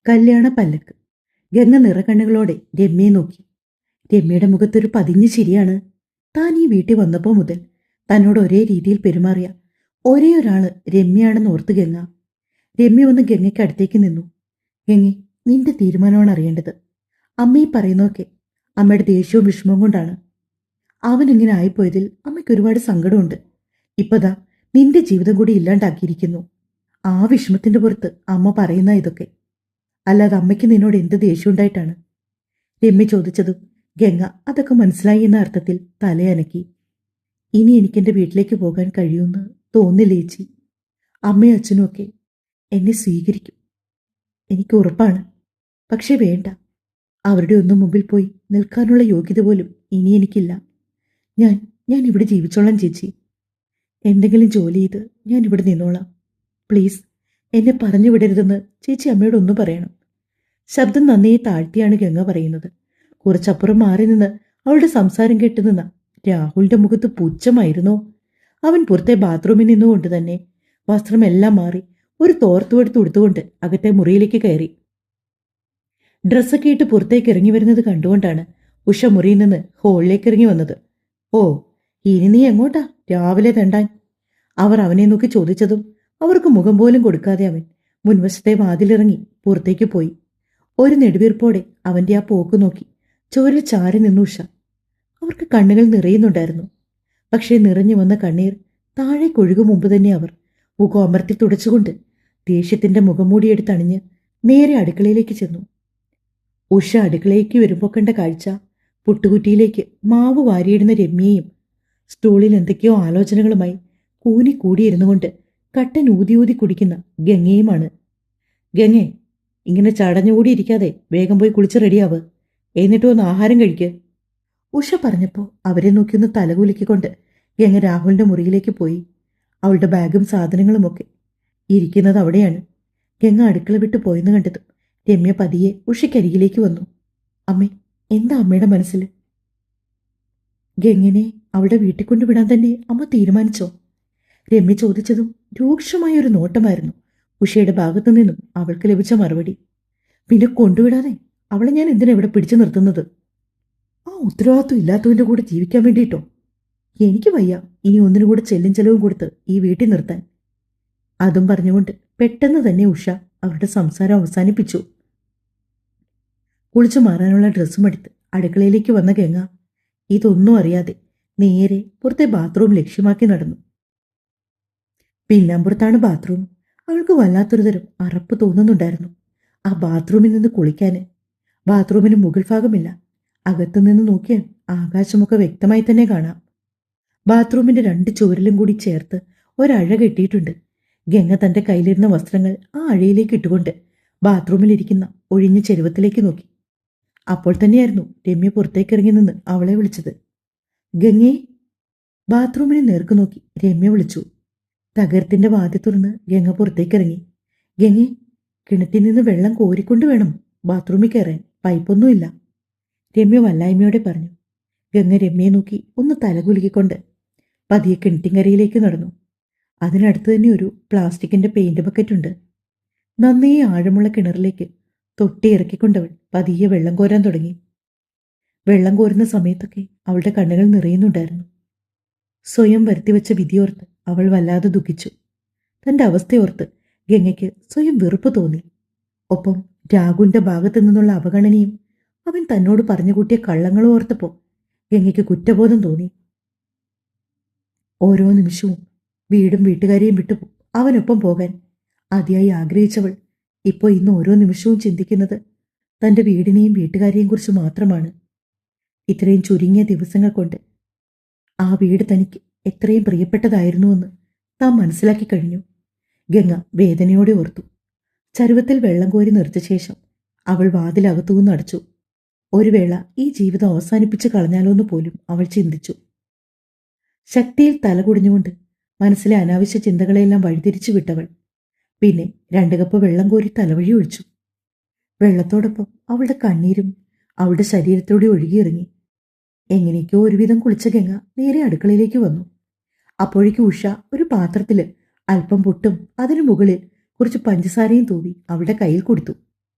കല്യാണ പല്ലക്ക്. ഗംഗ നിറകണ്ണുകളോടെ രമ്യയെ നോക്കി. രമ്യയുടെ മുഖത്തൊരു പതിഞ്ഞ ചിരിയാണ്. താൻ ഈ വീട്ടിൽ വന്നപ്പോൾ മുതൽ തന്നോട് ഒരേ രീതിയിൽ പെരുമാറിയ ഒരേ ഒരാള് രമ്യയാണെന്ന് ഓർത്ത് ഗംഗ. രമ്യ വന്ന് ഗംഗയ്ക്ക് അടുത്തേക്ക് നിന്നു. ഗംഗെ, നിന്റെ തീരുമാനമാണ് അറിയേണ്ടത്. അമ്മ ഈ പറയുന്നതൊക്കെ അമ്മയുടെ ദേഷ്യവും വിഷമവും കൊണ്ടാണ്. അവൻ ഇങ്ങനെ ആയിപ്പോയതിൽ അമ്മയ്ക്ക് ഒരുപാട് സങ്കടമുണ്ട്. ഇപ്പതാ നിന്റെ ജീവിതം കൂടി ഇല്ലാണ്ടാക്കിയിരിക്കുന്നു. ആ വിഷമത്തിന്റെ പുറത്ത് അമ്മ പറയുന്ന ഇതൊക്കെ. അല്ലാതെ അമ്മയ്ക്ക് നിന്നോട് എന്ത് ദേഷ്യം ഉണ്ടായിട്ടാണ്? രമ്യ ചോദിച്ചതും ഗംഗ അതൊക്കെ മനസ്സിലായി എന്ന അർത്ഥത്തിൽ തലയനക്കി. ഇനി എനിക്കെന്റെ വീട്ടിലേക്ക് പോകാൻ കഴിയുമെന്ന് തോന്നില്ല ചേച്ചി. അമ്മയും അച്ഛനും ഒക്കെ എന്നെ സ്വീകരിക്കും, എനിക്ക് ഉറപ്പാണ്. പക്ഷെ വേണ്ട, അവരുടെ ഒന്നും മുമ്പിൽ പോയി നിൽക്കാനുള്ള യോഗ്യത പോലും ഇനി എനിക്കില്ല. ഞാൻ ഞാൻ ഇവിടെ ജീവിച്ചോളാം ചേച്ചി. എന്തെങ്കിലും ജോലി ചെയ്ത് ഞാൻ ഇവിടെ നിന്നോളാം. പ്ലീസ് എന്നെ പറഞ്ഞു വിടരുതെന്ന് ചേച്ചി അമ്മയോട് ഒന്ന് പറയണം. ശബ്ദം നന്നേ താഴ്ത്തിയാണ് ഗംഗ പറയുന്നത്. കുറച്ചപ്പുറം മാറി നിന്ന് അവളുടെ സംസാരം കേട്ടുനിന്ന രാഹുലിന്റെ മുഖത്ത് പുച്ഛമായിരുന്നോ. അവൻ പുറത്തെ ബാത്റൂമിൽ നിന്നുകൊണ്ട് തന്നെ വസ്ത്രമെല്ലാം മാറി ഒരു തോർത്തുവെടുത്ത് ഉടുത്തുകൊണ്ട് അകത്തെ മുറിയിലേക്ക് കയറി. ഡ്രസ്സൊക്കെ ഇട്ട് പുറത്തേക്ക് ഇറങ്ങി വരുന്നത് കണ്ടുകൊണ്ടാണ് ഉഷ മുറിയിൽ നിന്ന് ഹോളിലേക്ക് ഇറങ്ങി വന്നത്. ഓ, ഇനി നീ എങ്ങോട്ടാ രാവിലെ തെണ്ടാൻ? അവർ അവനെ നോക്കി ചോദിച്ചതും അവർക്ക് മുഖം പോലും കൊടുക്കാതെ അവൻ മുൻവശത്തെ വാതിലിറങ്ങി പുറത്തേക്ക് പോയി. ഒരു നെടുവീർപ്പോടെ അവന്റെ ആ പോക്ക് നോക്കി ചോരിൽ ചാരി നിന്നു ഉഷ. അവർക്ക് കണ്ണുകൾ നിറയുന്നുണ്ടായിരുന്നു. പക്ഷേ നിറഞ്ഞു വന്ന കണ്ണീർ താഴേക്കൊഴുകും മുമ്പ് തന്നെ അവർ മുഖം അമർത്തി തുടച്ചുകൊണ്ട് ദേഷ്യത്തിന്റെ മുഖംമൂടിയെടുത്തണിഞ്ഞ് നേരെ അടുക്കളയിലേക്ക് ചെന്നു. ഉഷ അടുക്കളയിലേക്ക് വരുമ്പോൾ കണ്ട കാഴ്ച പുട്ടുകുറ്റിയിലേക്ക് മാവ് വാരിയിടുന്ന രമ്യയും സ്റ്റൂളിൽ എന്തൊക്കെയോ ആലോചനകളുമായി കൂനിക്കൂടിയിരുന്നു കൊണ്ട് കട്ടൻ ഊതി ഊതി കുടിക്കുന്ന ഗംഗയുമാണ്. ഗംഗെ, ഇങ്ങനെ ചടഞ്ഞുകൂടിയിരിക്കാതെ വേഗം പോയി കുളിച്ച് റെഡിയാവ്. എന്നിട്ട് ഒന്ന് ആഹാരം കഴിക്ക്. ഉഷ പറഞ്ഞപ്പോൾ അവരെ നോക്കിയൊന്ന് തലകുലുക്കിക്കൊണ്ട് ഗംഗ രാഹുലിന്റെ മുറിയിലേക്ക് പോയി. അവളുടെ ബാഗും സാധനങ്ങളുമൊക്കെ ഇരിക്കുന്നത് അവിടെയാണ്. ഗംഗ അടുക്കള വിട്ട് പോയെന്ന് കണ്ടതും രമ്യ പതിയെ ഉഷയ്ക്കരികിലേക്ക് വന്നു. അമ്മേ, എന്താ അമ്മയുടെ മനസ്സിൽ? ഗംഗനെ അവളുടെ വീട്ടിൽ കൊണ്ടുവിടാൻ തന്നെ അമ്മ തീരുമാനിച്ചോ? രമ്യ ചോദിച്ചതും രൂക്ഷമായ ഒരു നോട്ടമായിരുന്നു ഉഷയുടെ ഭാഗത്തു നിന്നും അവൾക്ക് ലഭിച്ച മറുപടി. പിന്നെ കൊണ്ടുവിടാതെ അവളെ ഞാൻ എന്തിനാ ഇവിടെ പിടിച്ചു നിർത്തുന്നത്? ആ ഉത്തരവാദിത്വം ഇല്ലാത്തവന്റെ കൂടെ ജീവിക്കാൻ വേണ്ടിയിട്ടോ? എനിക്ക് വയ്യ ഇനി ഒന്നിനു കൂടെ ചെല്ലും ചെലവും കൊടുത്ത് ഈ വീട്ടിൽ നിർത്താൻ. അതും പറഞ്ഞുകൊണ്ട് പെട്ടെന്ന് തന്നെ ഉഷ അവരുടെ സംസാരം അവസാനിപ്പിച്ചു. കുളിച്ചു മാറാനുള്ള ഡ്രസ്സും എടുത്ത് അടുക്കളയിലേക്ക് വന്ന ഗംഗ ഇതൊന്നും അറിയാതെ നേരെ പുറത്തെ ബാത്റൂം ലക്ഷ്യമാക്കി നടന്നു. പിന്നാമ്പുറത്താണ് ബാത്റൂം. അവൾക്ക് വല്ലാത്തൊരു തരം അറപ്പ് തോന്നുന്നുണ്ടായിരുന്നു ആ ബാത്റൂമിൽ നിന്ന് കുളിക്കാന്. ബാത്റൂമിന് മുകൾ ഭാഗമില്ല. അകത്തുനിന്ന് നോക്കിയാൽ ആകാശമൊക്കെ വ്യക്തമായി തന്നെ കാണാം. ബാത്റൂമിന്റെ രണ്ട് ചുവരിലും കൂടി ചേർത്ത് ഒരഴ കെട്ടിയിട്ടുണ്ട്. ഗംഗ തന്റെ കയ്യിലിരുന്ന വസ്ത്രങ്ങൾ ആ അഴയിലേക്ക് ഇട്ടുകൊണ്ട് ബാത്റൂമിലിരിക്കുന്ന ഒഴിഞ്ഞ ചെരുവത്തിലേക്ക് നോക്കി. അപ്പോൾ തന്നെയായിരുന്നു രമ്യ പുറത്തേക്ക് ഇറങ്ങി നിന്ന് അവളെ വിളിച്ചത്. ഗംഗേ! ബാത്റൂമിനെ നേർക്ക് നോക്കി രമ്യ വിളിച്ചു. തകരത്തിന്റെ വാതിൽ തുറന്ന് ഗംഗ പുറത്തേക്ക് ഇറങ്ങി. ഗംഗേ, കിണറ്റിൽ നിന്ന് വെള്ളം കോരിക്കൊണ്ട് വേണം ബാത്റൂമിൽ കയറാൻ, പൈപ്പൊന്നുമില്ല. രമ്യ വല്ലായ്മയോടെ പറഞ്ഞു. ഗംഗ രമ്യയെ നോക്കി ഒന്ന് തലകുലുക്കിക്കൊണ്ട് പതിയെ കിണറ്റിൻകരയിലേക്ക് നടന്നു. അതിനടുത്ത് തന്നെ ഒരു പ്ലാസ്റ്റിക്കിന്റെ പെയിന്റ് ബക്കറ്റുണ്ട്. നന്നേ ആഴമുള്ള കിണറിലേക്ക് തൊട്ടി ഇറക്കിക്കൊണ്ടവൾ പതിയെ വെള്ളം കോരാൻ തുടങ്ങി. വെള്ളം കോരുന്ന സമയത്തൊക്കെ അവളുടെ കണ്ണുകൾ നിറയുന്നുണ്ടായിരുന്നു. സ്വയം വരുത്തിവെച്ച വിധിയോർത്ത് അവൾ വല്ലാതെ ദുഃഖിച്ചു. തന്റെ അവസ്ഥയോർത്ത് ഗംഗയ്ക്ക് സ്വയം വെറുപ്പ് തോന്നി. ഒപ്പം രാഹുലിന്റെ ഭാഗത്തു നിന്നുള്ള അവഗണനയും അവൻ തന്നോട് പറഞ്ഞുകൂട്ടിയ കള്ളങ്ങളും ഓർത്തപ്പോൾ ഗംഗയ്ക്ക് കുറ്റബോധം തോന്നി. ഓരോ നിമിഷവും വീടും വീട്ടുകാരെയും വിട്ടു അവനൊപ്പം പോകാൻ അതിയായി ആഗ്രഹിച്ചവൾ ഇപ്പോൾ ഇന്ന് ഓരോ നിമിഷവും ചിന്തിക്കുന്നത് തന്റെ വീടിനെയും വീട്ടുകാരെയും കുറിച്ച് മാത്രമാണ്. ഇത്രയും ചുരുങ്ങിയ ദിവസങ്ങൾ കൊണ്ട് ആ വീട് തനിക്ക് എത്രയും പ്രിയപ്പെട്ടതായിരുന്നുവെന്ന് താൻ മനസ്സിലാക്കി കഴിഞ്ഞു. ഗംഗ വേദനയോടെ ഓർത്തു. ചരുവത്തിൽ വെള്ളം കോരി നിർത്തിയ ശേഷം അവൾ വാതിലകത്തുനിന്ന് അടച്ചു. ഒരു വേള ഈ ജീവിതം അവസാനിപ്പിച്ച് കളഞ്ഞാലോ എന്ന് പോലും അവൾ ചിന്തിച്ചു. ശക്തിയിൽ തല കുടിഞ്ഞുകൊണ്ട് മനസ്സിലെ അനാവശ്യ ചിന്തകളെല്ലാം വഴിതിരിച്ചു വിട്ടവൾ പിന്നെ 2 കപ്പ് വെള്ളം കോരി തലവഴി ഒഴിച്ചു. വെള്ളത്തോടൊപ്പം അവളുടെ കണ്ണീരും അവളുടെ ശരീരത്തോടെ ഒഴുകിയിറങ്ങി. എങ്ങനെയൊക്കെയോ ഒരുവിധം കുളിച്ച ഗംഗ നേരെ അടുക്കളയിലേക്ക് വന്നു. അപ്പോഴേക്ക് ഉഷ ഒരു പാത്രത്തില് അല്പം പുട്ടും അതിനു മുകളിൽ കുറച്ച് പഞ്ചസാരയും തൂവി അവളുടെ കയ്യിൽ കൊടുത്തു.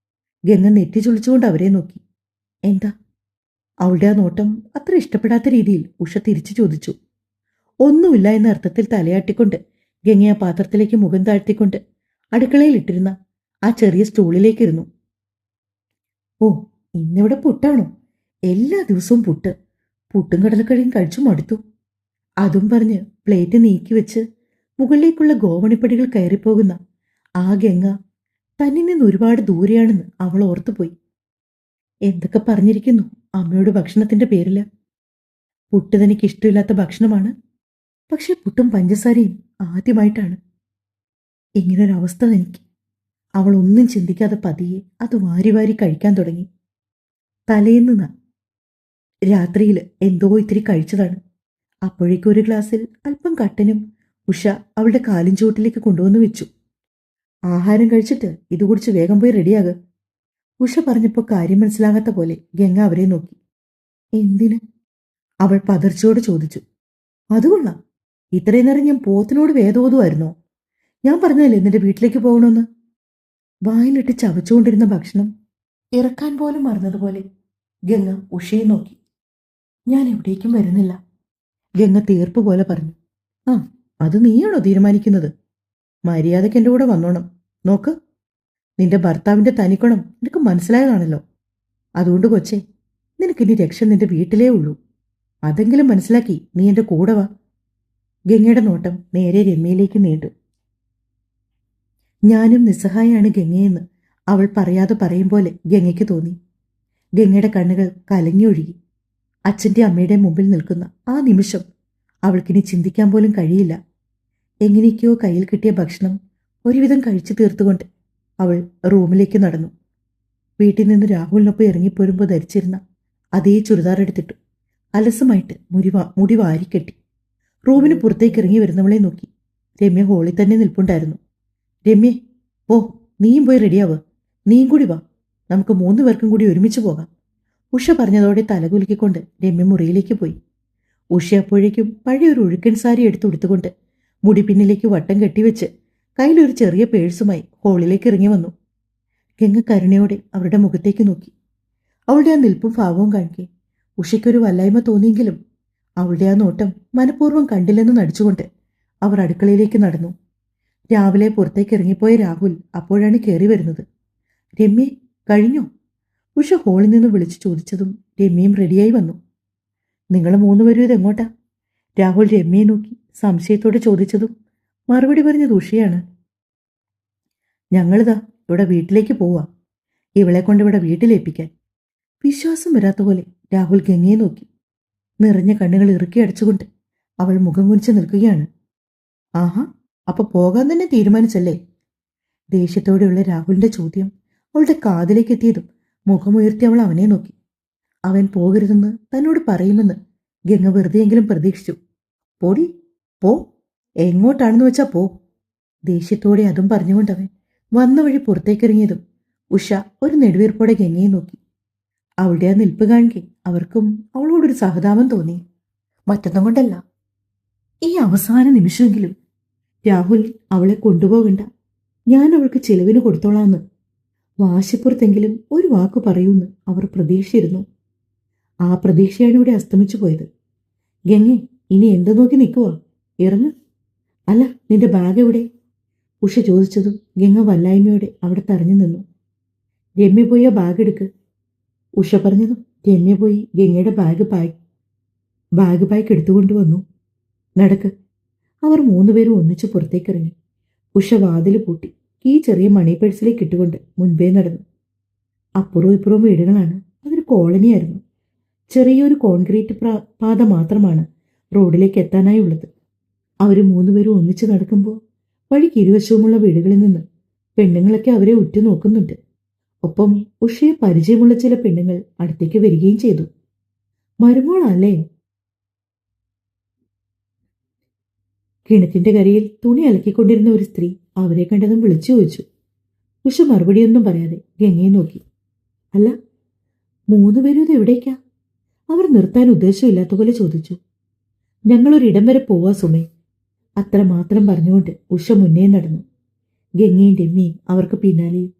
ഗംഗ നെറ്റി ചുളിച്ചുകൊണ്ട് അവരെ നോക്കി. എന്താ? അവളുടെ ആ നോട്ടം അത്ര ഇഷ്ടപ്പെടാത്ത രീതിയിൽ ഉഷ തിരിച്ചു ചോദിച്ചു. ഒന്നുമില്ല എന്ന അർത്ഥത്തിൽ തലയാട്ടിക്കൊണ്ട് ഗംഗ ആ പാത്രത്തിലേക്ക് മുഖം താഴ്ത്തിക്കൊണ്ട് അടുക്കളയിൽ ഇട്ടിരുന്ന ആ ചെറിയ സ്റ്റൂളിലേക്കിരുന്നു. ഓ, ഇന്നിവിടെ പുട്ടാണോ? എല്ലാ ദിവസവും പുട്ട്. പുട്ടും കടലക്കറിയും കഴിച്ചു മടുത്തു. അതും പറഞ്ഞ് പ്ലേറ്റ് നീക്കി വെച്ച് മുകളിലേക്കുള്ള ഗോവണിപ്പടികൾ കയറിപ്പോകുന്ന ആ ഗംഗ തന്നിൽ നിന്ന് ഒരുപാട് ദൂരെയാണെന്ന് അവൾ ഓർത്തുപോയി. എന്തൊക്കെ പറഞ്ഞിരിക്കുന്നു അമ്മയുടെ ഭക്ഷണത്തിന്റെ പേരില്. പുട്ട് തനിക്ക് ഇഷ്ടമില്ലാത്ത ഭക്ഷണമാണ്. പക്ഷെ പുട്ടും പഞ്ചസാരയും ആദ്യമായിട്ടാണ്. ഇങ്ങനൊരവസ്ഥ തനിക്ക്. അവൾ ഒന്നും ചിന്തിക്കാതെ പതിയെ അത് വാരി വാരി കഴിക്കാൻ തുടങ്ങി. തലേന്ന് രാത്രിയിൽ എന്തോ ഇത്തിരി കഴിച്ചതാണ്. അപ്പോഴേക്കും ഒരു ഗ്ലാസ്സിൽ അല്പം കട്ടനും ഉഷ അവളുടെ കാലിൻ ചുവട്ടിലേക്ക് കൊണ്ടുവന്ന് വെച്ചു. ആഹാരം കഴിച്ചിട്ട് ഇത് കുടിച്ച് വേഗം പോയി റെഡിയാകുക. ഉഷ പറഞ്ഞപ്പോൾ കാര്യം മനസ്സിലാകാത്ത പോലെ ഗംഗ അവരെ നോക്കി. എന്തിന്? അവൾ പതർച്ചയോട് ചോദിച്ചു. അതുകൊള്ളാം. ഇത്രയും നേരം ഞാൻ പോത്തിനോട് വേദോതുമായിരുന്നോ? ഞാൻ പറഞ്ഞതല്ലേ നിന്റെ വീട്ടിലേക്ക് പോകണമെന്ന്. വായിലിട്ട് ചവച്ചുകൊണ്ടിരുന്ന ഭക്ഷണം ഇറക്കാൻ പോലും മറന്നതുപോലെ ഗംഗ ഉഷയെ നോക്കി. ഞാൻ എവിടേക്കും വരുന്നില്ല, ഗംഗ തീർപ്പ് പോലെ പറഞ്ഞു. ആ, അത് നീയാണോ തീരുമാനിക്കുന്നത്? മര്യാദയ്ക്ക് എൻ്റെ കൂടെ വന്നോണം. നോക്ക്, നിന്റെ ഭർത്താവിന്റെ തനിക്കുണം നിനക്ക് മനസ്സിലായതാണല്ലോ. അതുകൊണ്ട് കൊച്ചേ, നിനക്കിനി രക്ഷ നിന്റെ വീട്ടിലേ ഉള്ളൂ. അതെങ്കിലും മനസ്സിലാക്കി നീ എൻ്റെ കൂടെ വാ. ഗംഗയുടെ നോട്ടം നേരെ രമ്യയിലേക്ക് നീണ്ടു. ഞാനും നിസ്സഹായാണ് ഗംഗയെന്ന് അവൾ പറയാതെ പറയും പോലെ ഗംഗയ്ക്ക് തോന്നി. ഗംഗയുടെ കണ്ണുകൾ കലങ്ങിയൊഴുകി. അച്ഛൻ്റെ അമ്മയുടെ മുമ്പിൽ നിൽക്കുന്ന ആ നിമിഷം അവൾക്കിനി ചിന്തിക്കാൻ പോലും കഴിയില്ല. എങ്ങനെയൊക്കെയോ കയ്യിൽ കിട്ടിയ ഭക്ഷണം ഒരുവിധം കഴിച്ചു തീർത്തുകൊണ്ട് അവൾ റൂമിലേക്ക് നടന്നു. വീട്ടിൽ നിന്ന് രാഹുലിനൊപ്പം ഇറങ്ങിപ്പോരുമ്പോൾ ധരിച്ചിരുന്ന അതേ ചുരിദാർ എടുത്തിട്ടു അലസമായിട്ട് മുടി വാരിക്കെട്ടി റൂമിന് പുറത്തേക്ക് ഇറങ്ങി വരുന്നവളെ നോക്കി. രമ്യ ഹോളിൽ തന്നെ നിൽപ്പുണ്ടായിരുന്നു. രമ്യേ, ഓ, നീയും പോയി റെഡിയാവ്. നീയും കൂടി വാ, നമുക്ക് 3 പേർക്കും കൂടി ഒരുമിച്ച് പോകാം. ഉഷ പറഞ്ഞതോടെ തലകുലുക്കിക്കൊണ്ട് രമ്യ മുറിയിലേക്ക് പോയി. ഉഷ അപ്പോഴേക്കും പഴയൊരു ഒഴുക്കൻ സാരി എടുത്തുകൊടുത്തുകൊണ്ട് മുടി പിന്നിലേക്ക് വട്ടം കെട്ടിവെച്ച് കയ്യിലൊരു ചെറിയ പേഴ്സുമായി ഹോളിലേക്ക് ഇറങ്ങി വന്നു. ഗംഗ കരുണയോടെ അവരുടെ മുഖത്തേക്ക് നോക്കി. അവളുടെ ആ നിൽപ്പും ഭാവവും കാണിക്കെ ഉഷയ്ക്കൊരു വല്ലായ്മ തോന്നിയെങ്കിലും അവളുടെ ആ നോട്ടം മനഃപൂർവ്വം കണ്ടില്ലെന്ന് നടിച്ചുകൊണ്ട് അവർ അടുക്കളയിലേക്ക് നടന്നു. രാവിലെ പുറത്തേക്ക് ഇറങ്ങിപ്പോയ രാഹുൽ അപ്പോഴാണ് കയറി വരുന്നത്. രമ്യേ, കഴിഞ്ഞോ? ഉഷ ഹോളിൽ നിന്ന് വിളിച്ചു ചോദിച്ചതും രമ്യയും റെഡിയായി വന്നു. നിങ്ങൾ 3 പേരും ഇതെങ്ങോട്ടാ? രാഹുൽ രമ്യയെ നോക്കി സംശയത്തോടെ ചോദിച്ചതും മറുപടി പറഞ്ഞത് ഉഷയാണ്. ഞങ്ങളിതാ ഇവിടെ വീട്ടിലേക്ക് പോവാ, ഇവളെ കൊണ്ട് ഇവിടെ വീട്ടിലേൽപ്പിക്കാൻ. വിശ്വാസം വരാത്ത പോലെ രാഹുൽ ഗംഗയെ നോക്കി. നിറഞ്ഞ കണ്ണുകൾ ഇറുക്കി അടച്ചുകൊണ്ട് അവൾ മുഖം കുനിച്ച് നിൽക്കുകയാണ്. ആഹാ, അപ്പൊ പോകാൻ തന്നെ തീരുമാനിച്ചല്ലേ? ദേഷ്യത്തോടെയുള്ള രാഹുലിന്റെ ചോദ്യം അവളുടെ കാതിലേക്ക് എത്തിയതും മുഖമുയർത്തി അവൾ അവനെ നോക്കി. അവൻ പോകരുതെന്ന് തന്നോട് പറയുമെന്ന് ഗംഗ വെറുതെയെങ്കിലും പ്രതീക്ഷിച്ചു. പോടി, പോ, എങ്ങോട്ടാണെന്ന് വെച്ചാ പോ. ദേഷ്യത്തോടെ അതും പറഞ്ഞുകൊണ്ടവൻ വന്ന വഴി പുറത്തേക്കിറങ്ങിയതും ഉഷ ഒരു നെടുവീർപ്പോടെ ഗംഗയെ നോക്കി. അവളുടെ ആ നിൽപ്പ് കാണിക്കെ അവർക്കും അവളോടൊരു സഹതാപം തോന്നി. മറ്റൊന്നും കൊണ്ടല്ല, ഈ അവസാന നിമിഷമെങ്കിലും രാഹുൽ അവളെ കൊണ്ടുപോകണ്ട, ഞാൻ അവൾക്ക് ചിലവിന് കൊടുത്തോളാന്ന് വാശിപ്പുറത്തെങ്കിലും ഒരു വാക്ക് പറയൂന്ന് അവർ പ്രതീക്ഷിച്ചിരുന്നു. ആ പ്രതീക്ഷയാണ് ഇവിടെ അസ്തമിച്ചു പോയത്. ഗംഗെ, ഇനി എന്ത് നോക്കി നിൽക്കുവാ? ഇറങ്ങ്. അല്ല, നിന്റെ ബാഗ് എവിടെ? ഉഷ ചോദിച്ചതും ഗംഗ വല്ലായ്മയോടെ അവിടെ തറഞ്ഞു നിന്നു. രമ്യ പോയി ആ ബാഗ് എടുക്ക്. ഉഷ പറഞ്ഞതും രമ്യ പോയി ഗംഗയുടെ ബാഗ് പാക്ക് എടുത്തുകൊണ്ടുവന്നു. നടക്ക്. അവർ 3 പേരും ഒന്നിച്ച് പുറത്തേക്കിറങ്ങി. ഉഷ വാതിൽ പൂട്ടി ഈ ചെറിയ മണി പേഴ്സിലേക്ക് ഇട്ടുകൊണ്ട് മുൻപേ നടന്നു. അപ്പുറവും ഇപ്പുറവും വീടുകളാണ്. അതൊരു കോളനിയായിരുന്നു. ചെറിയൊരു കോൺക്രീറ്റ് പാത മാത്രമാണ് റോഡിലേക്ക് എത്താനായി ഉള്ളത്. അവർ 3 പേരും ഒന്നിച്ച് നടക്കുമ്പോൾ വഴിക്ക് ഇരുവശവുമുള്ള വീടുകളിൽ നിന്ന് പെണ്ണുങ്ങളൊക്കെ അവരെ ഉറ്റുനോക്കുന്നുണ്ട്. ഒപ്പം ഉഷയെ പരിചയമുള്ള ചില പെണ്ണുങ്ങൾ അടുത്തേക്ക് വരികയും ചെയ്തു. മരുമോളല്ലേ? കിണറ്റിന്റെ കരയിൽ തുണി അലക്കിക്കൊണ്ടിരുന്ന ഒരു സ്ത്രീ അവരെ കണ്ടതും വിളിച്ചു ചോദിച്ചു. ഉഷ മറുപടിയൊന്നും പറയാതെ ഗംഗയെ നോക്കി. അല്ല, 3 പേരും ഇത് എവിടേക്കാ? അവർ നിർത്താൻ ഉദ്ദേശമില്ലാത്ത പോലെ ചോദിച്ചു. ഞങ്ങളൊരിടം വരെ പോവാ സുമേ. അത്ര മാത്രം പറഞ്ഞുകൊണ്ട് ഉഷ മുന്നേ നടന്നു. ഗംഗയും രമ്യയും അവർക്ക് പിന്നാലെയും.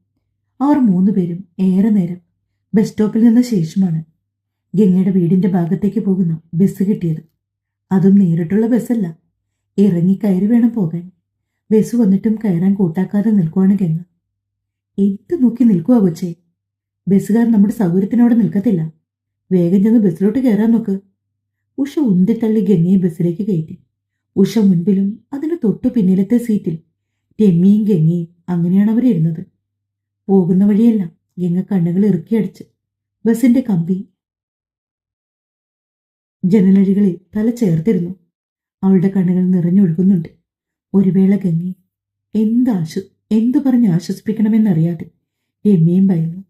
അവർ മൂന്നുപേരും ഏറെ നേരം ബസ് സ്റ്റോപ്പിൽ നിന്ന ശേഷമാണ് ഗംഗയുടെ വീടിന്റെ ഭാഗത്തേക്ക് പോകുന്ന ബസ് കിട്ടിയത്. അതും നേരിട്ടുള്ള ബസ്സല്ല, ഇറങ്ങി കയറി വേണം പോകാൻ. ബസ് വന്നിട്ടും കയറാൻ കൂട്ടാക്കാതെ നിൽക്കുവാണ് ഗംഗ. എന്ത് നോക്കി നിൽക്കുവാ കൊച്ചേ? ബസ്സുകാർ നമ്മുടെ സൗകര്യത്തിനോടെ നിൽക്കത്തില്ല. വേഗം ചെന്ന് ബസ്സിലോട്ട് കയറാൻ നോക്ക്. ഉഷ ഉന്തിത്തള്ളി ഗംഗയെ ബസ്സിലേക്ക് കയറ്റി. ഉഷ മുൻപിലും അതിന് തൊട്ടു പിന്നിലത്തെ സീറ്റിൽ രമ്യയും ഗംഗയും അങ്ങനെയാണ് അവരിരുന്നത്. പോകുന്ന വഴിയെല്ലാം ഗംഗ കണ്ണുകൾ ഇറുക്കിയടിച്ച് ബസിന്റെ കമ്പി ജനലഴികളിൽ തല ചേർത്തിരുന്നു. അവളുടെ കണ്ണുകൾ നിറഞ്ഞൊഴുകുന്നുണ്ട്. ഒരു വേള ഗംഗയെ എന്തു പറഞ്ഞ് ആശ്വസിപ്പിക്കണമെന്നറിയാതെ രമ്യയും ഭയന്നു.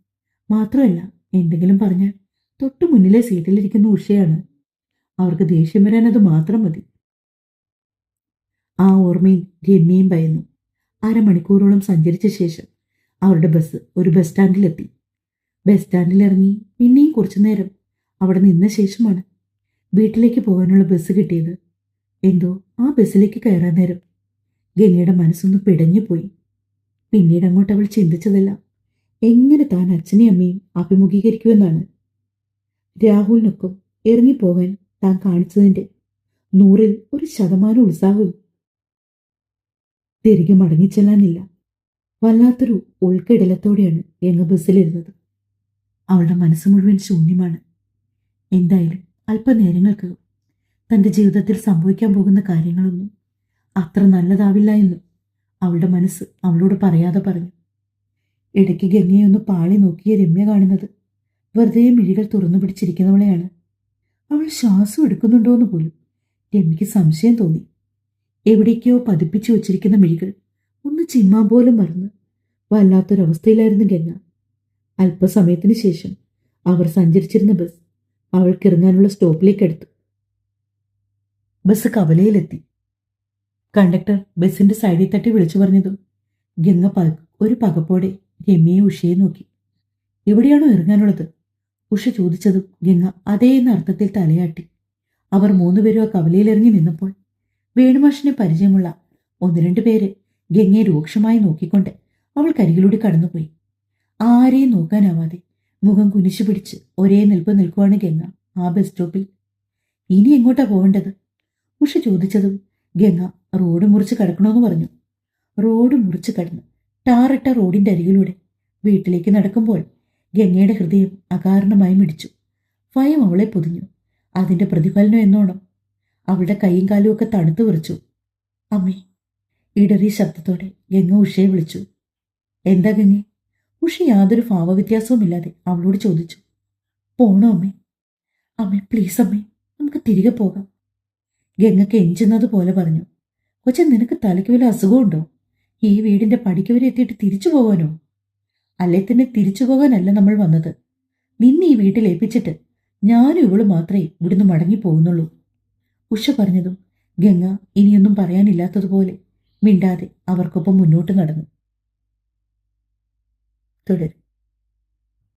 മാത്രമല്ല, എന്തെങ്കിലും പറഞ്ഞാൽ തൊട്ടു മുന്നിലെ സീറ്റിലിരിക്കുന്ന ഉഷയാണ്. അവർക്ക് ദേഷ്യം വരാൻ അത് മാത്രം മതി. ആ ഓർമ്മയിൽ രമ്യയും ഭയന്നു. അരമണിക്കൂറോളം സഞ്ചരിച്ച ശേഷം അവരുടെ ബസ് ഒരു ബസ് സ്റ്റാൻഡിലെത്തി. ബസ് സ്റ്റാൻഡിലിറങ്ങി പിന്നെയും കുറച്ചു നേരം അവിടെ നിന്ന ശേഷമാണ് വീട്ടിലേക്ക് പോകാനുള്ള ബസ് കിട്ടിയത്. എന്തോ ആ ബസ്സിലേക്ക് കയറാൻ നേരം ഗംഗയുടെ മനസ്സൊന്ന് പിടഞ്ഞുപോയി. പിന്നീട് അങ്ങോട്ട് അവൾ ചിന്തിച്ചതല്ല എങ്ങനെ താൻ അച്ഛനെയും അമ്മയും അഭിമുഖീകരിക്കുമെന്നാണ്. രാഹുലിനൊപ്പം ഇറങ്ങിപ്പോകാൻ താൻ കാണിച്ചതിൻ്റെ 100% ഉത്സാഹവും തിരികെ മടങ്ങിച്ചെല്ലാനില്ല. വല്ലാത്തൊരു ഉൾക്കിടലത്തോടെയാണ് ഗംഗ ബസ്സിലിരുന്നത്. അവളുടെ മനസ്സ് മുഴുവൻ ശൂന്യമാണ്. എന്തായാലും അല്പനേരങ്ങൾക്ക് തൻ്റെ ജീവിതത്തിൽ സംഭവിക്കാൻ പോകുന്ന കാര്യങ്ങളൊന്നും അത്ര നല്ലതാവില്ല എന്നും അവളുടെ മനസ്സ് അവളോട് പറയാതെ പറഞ്ഞു. ഇടയ്ക്ക് ഗംഗയെ ഒന്ന് പാളി നോക്കിയ രമ്യ കാണുന്നത് വെറുതെ മിഴികൾ തുറന്നു പിടിച്ചിരിക്കുന്നവളെയാണ്. അവൾ ശ്വാസം എടുക്കുന്നുണ്ടോ എന്ന് പോലും രമ്യയ്ക്ക് സംശയം തോന്നി. എവിടേക്കോ പതിപ്പിച്ചു വച്ചിരിക്കുന്ന മിഴികൾ ഒന്ന് ചിമ്മാൻ പോലും മറന്ന് വല്ലാത്തൊരവസ്ഥയിലായിരുന്നു ഗംഗ. അല്പസമയത്തിന് ശേഷം അവർ സഞ്ചരിച്ചിരുന്ന ബസ് അവൾക്കിറങ്ങാനുള്ള സ്റ്റോപ്പിലേക്ക് എടുത്തു. ബസ് കവലയിലെത്തി. കണ്ടക്ടർ ബസിന്റെ സൈഡിൽ തട്ടി വിളിച്ചു പറഞ്ഞതും ഗംഗ ഒരു പകപ്പോടെ രമ്യയെ ഉഷയെ നോക്കി. എവിടെയാണോ ഇറങ്ങാനുള്ളത്? ഉഷ ചോദിച്ചതും ഗംഗ അതേ എന്ന അർത്ഥത്തിൽ തലയാട്ടി. അവർ മൂന്നുപേരും ആ കവലയിലിറങ്ങി നിന്നപ്പോൾ വേണുമാഷിനെ പരിചയമുള്ള 1-2 പേര് ഗംഗയെ രൂക്ഷമായി നോക്കിക്കൊണ്ട് അവൾ കരികിലൂടെ കടന്നുപോയി. ആരെയും നോക്കാനാവാതെ മുഖം കുനിച്ചു പിടിച്ച് ഒരേ നിൽപ്പ് നിൽക്കുവാണ് ഗംഗ ആ ബസ് സ്റ്റോപ്പിൽ. ഇനി എങ്ങോട്ടാ പോവേണ്ടത്? ഉഷ ചോദിച്ചതും ഗംഗ റോഡ് മുറിച്ച് കടക്കണമെന്ന് പറഞ്ഞു. റോഡ് മുറിച്ച് കടന്ന് ടാറിട്ട റോഡിന്റെ അരികിലൂടെ വീട്ടിലേക്ക് നടക്കുമ്പോൾ ഗംഗയുടെ ഹൃദയം അകാരണമായി മിടിച്ചു. ഭയം അവളെ പൊതിഞ്ഞു. അതിന്റെ പ്രതിഫലനം എന്നോണം അവളുടെ കൈയും കാലും ഒക്കെ തണുത്തു വിറച്ചു. അമ്മേ! ഇടറിയ ശബ്ദത്തോടെ ഗംഗ ഉഷയെ വിളിച്ചു. എന്താ ഗംഗെ? ഉഷ യാതൊരു ഭാവവ്യത്യാസവുമില്ലാതെ അവളോട് ചോദിച്ചു. പോണോ അമ്മേ? അമ്മേ പ്ലീസ് അമ്മേ, നമുക്ക് തിരികെ പോകാം. ഗംഗക്ക് എഞ്ചുന്നത് പോലെ പറഞ്ഞു. കൊച്ചെ, നിനക്ക് തലയ്ക്ക് വല്ല അസുഖമുണ്ടോ? ഈ വീടിന്റെ പടിക്ക് വരെ എത്തിയിട്ട് തിരിച്ചു പോകാനോ? അല്ലേ തന്നെ തിരിച്ചു പോകാനല്ല നമ്മൾ വന്നത്. നിന്നെ ഈ വീട്ടിൽ ഏൽപ്പിച്ചിട്ട് ഞാനും ഇവള് മാത്രമേ ഇവിടുന്ന് മടങ്ങി പോകുന്നുള്ളൂ. ഉഷ പറഞ്ഞതും ഗംഗ ഇനിയൊന്നും പറയാനില്ലാത്തതുപോലെ മിണ്ടാതെ അവർക്കൊപ്പം മുന്നോട്ട് നടന്നു. തുടരും.